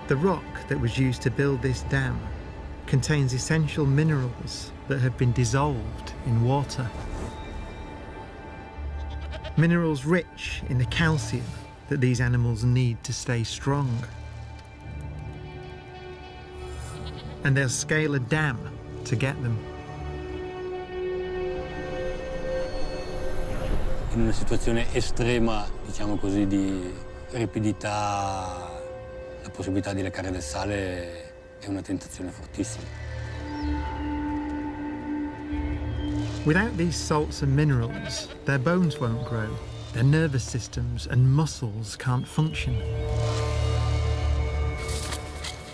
The rock that was used to build this dam contains essential minerals that have been dissolved in water. Minerals rich in the calcium that these animals need to stay strong. And they'll scale a dam to get them. In una situazione estrema, diciamo così, di ripidità, la possibilità di leccare del sale è una tentazione fortissima. Without these salts and minerals, their bones won't grow, their nervous systems and muscles can't function.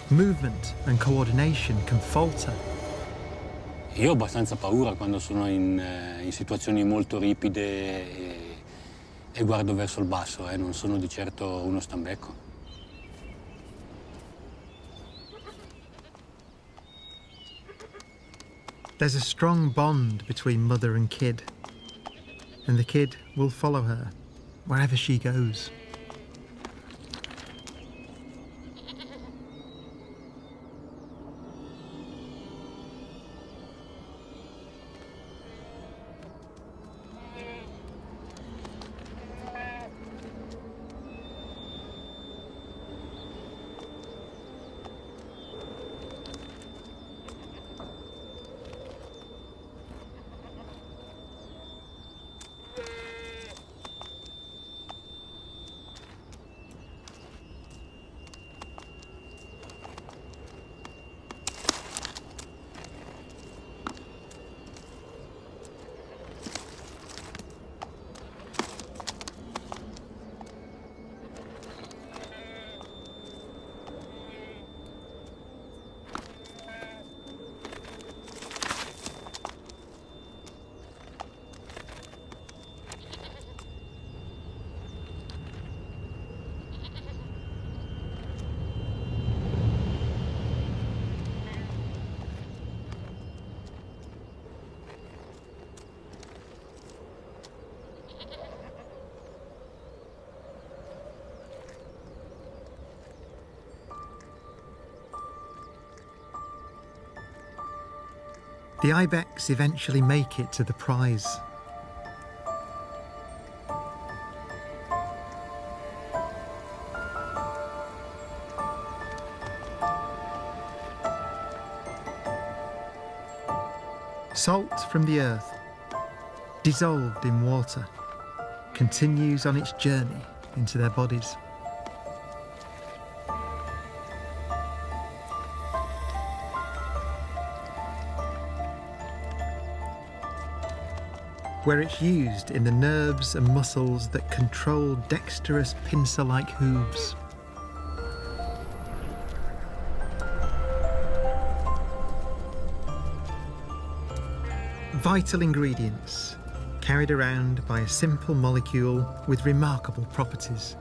Movement and coordination can falter. Io ho abbastanza paura quando sono in situazioni molto ripide e guardo verso il basso, non sono di certo uno stambecco. There's a strong bond between mother and kid, and the kid will follow her wherever she goes. The ibex eventually make it to the prize. Salt from the earth, dissolved in water, continues on its journey into their bodies. Where it's used in the nerves and muscles that control dexterous pincer-like hooves. Vital ingredients carried around by a simple molecule with remarkable properties.